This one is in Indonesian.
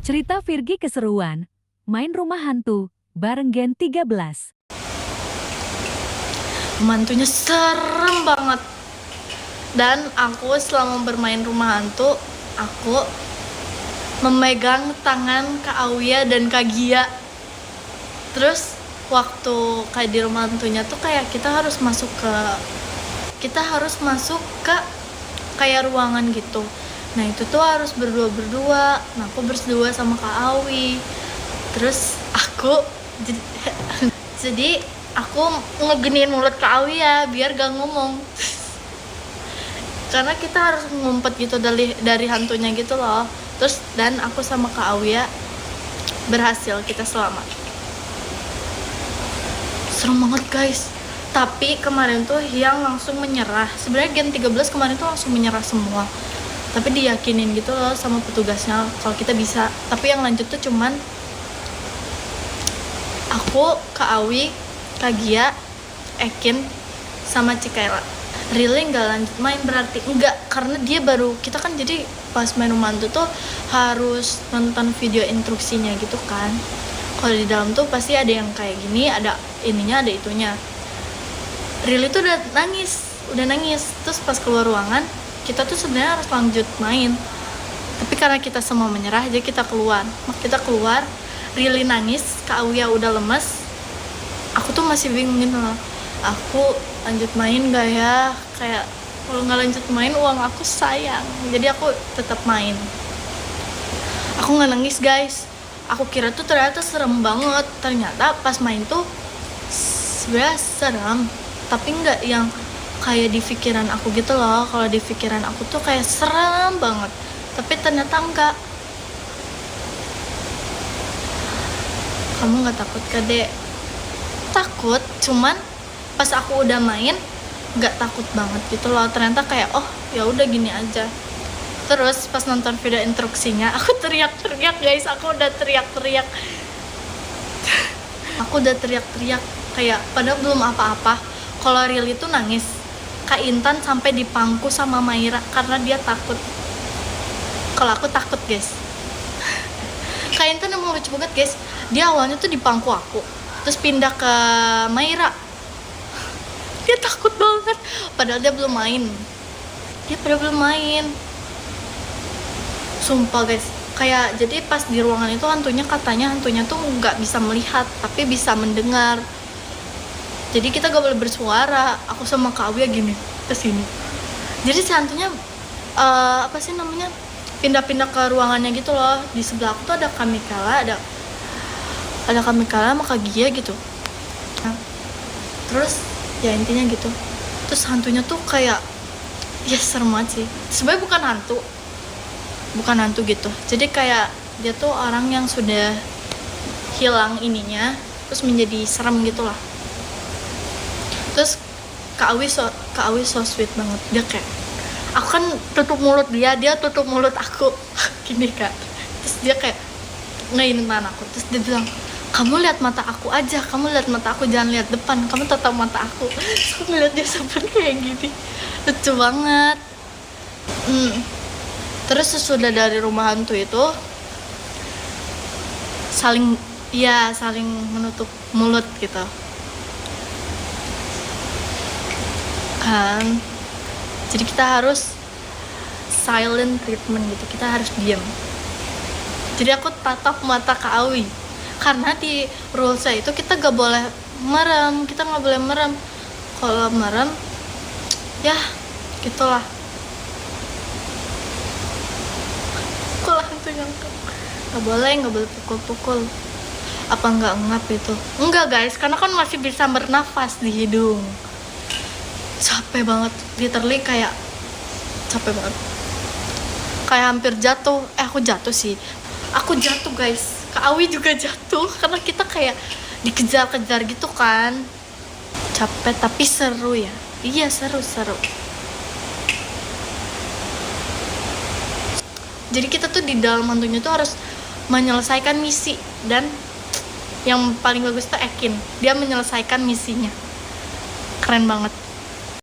Cerita Virgi keseruan, main rumah hantu, bareng Gen 13. Mantunya serem banget. Dan aku selama bermain rumah hantu, aku memegang tangan Kak Awia dan Kak Gia. Terus waktu kayak di rumah hantunya tuh kayak kita harus masuk ke kayak ruangan gitu. Nah itu tuh harus berdua. Nah aku berdua sama Kak Awi. Terus aku jadi aku ngegenin mulut Kak Awi ya biar gak ngomong. Karena kita harus ngumpet gitu dari hantunya gitu loh. Terus dan aku sama Kak Awi ya berhasil, kita selamat. Serem banget guys. Tapi kemarin tuh yang langsung menyerah. Sebenarnya Gen 13 kemarin tuh langsung menyerah semua. Tapi diyakinin gitu loh sama petugasnya kalau kita bisa. Tapi yang lanjut tuh cuman aku, Kak Awi, Kak Gia, Ekin, sama Cikaela. Really nggak lanjut main berarti enggak, karena dia baru, kita kan jadi pas main rumah hantu tuh harus nonton video instruksinya gitu kan. Kalau di dalam tuh pasti ada yang kayak gini, ada ininya, ada itunya. Really tuh udah nangis. Terus pas keluar ruangan, kita tuh sebenarnya harus lanjut main. Tapi karena kita semua menyerah, jadi kita keluar. Really nangis, Kak Awia udah lemes. Aku tuh masih bingung gitu loh. Aku lanjut main gak ya? Kayak kalau nggak lanjut main uang aku sayang. Jadi aku tetap main. Aku nggak nangis guys. Aku kira tuh ternyata serem banget. Ternyata pas main tuh sebenarnya serem, tapi nggak yang kayak di pikiran aku gitu loh. Kalau di pikiran aku tuh kayak serem banget, tapi ternyata enggak. Kamu nggak takut kan, Dek? Takut, cuman pas aku udah main nggak takut banget gitu loh. Ternyata kayak oh ya udah gini aja. Terus pas nonton video instruksinya aku teriak-teriak guys. Aku udah teriak-teriak kayak padahal belum apa-apa. Kalau Real itu nangis, Kak Intan sampai dipangku sama Maira karena dia takut. Kalau aku takut guys. Kak Intan emang lucu banget guys. Dia awalnya tuh dipangku aku, terus pindah ke Maira. Dia takut banget, padahal dia belum main. Sumpah guys, kayak jadi pas di ruangan itu katanya hantunya tuh nggak bisa melihat, tapi bisa mendengar. Jadi kita gak boleh bersuara. Aku sama Kak Awia gini kesini. Jadi si hantunya pindah-pindah ke ruangannya gitu loh. Di sebelah aku tuh ada Kamikala, ada Kamikala sama Kak Gia gitu. Nah, terus ya intinya gitu. Terus hantunya tuh kayak ya serem banget sih. Sebenarnya bukan hantu gitu. Jadi kayak dia tuh orang yang sudah hilang ininya, terus menjadi serem gitu lah. Terus Kak Awi so sweet banget. Dia kayak, aku kan tutup mulut dia tutup mulut aku gini Kak. Terus dia kayak ngainin tangan aku. Terus dia bilang, kamu lihat mata aku aja, jangan lihat depan, kamu tatap mata aku. Terus aku ngeliat dia sampai kayak gini, lucu banget. Terus sesudah dari rumah hantu itu saling menutup mulut gitu kan. Jadi kita harus silent treatment gitu, kita harus diam. Jadi aku tatap mata Kak Awi, karena di rulesnya itu kita gak boleh merem. Kalau merem ya gitulah. Aku langsung gak boleh pukul-pukul. Apa nggak ngap itu? Enggak guys, karena kan masih bisa bernafas di hidung. Capek banget, literally kayak capek banget, kayak hampir jatuh. Aku jatuh sih, aku jatuh guys. Kak Awi juga jatuh karena kita kayak dikejar-kejar gitu kan. Capek tapi seru ya. Iya seru. Jadi kita tuh di dalam hantunya tuh harus menyelesaikan misi. Dan yang paling bagus tuh Ekin, dia menyelesaikan misinya. Keren banget.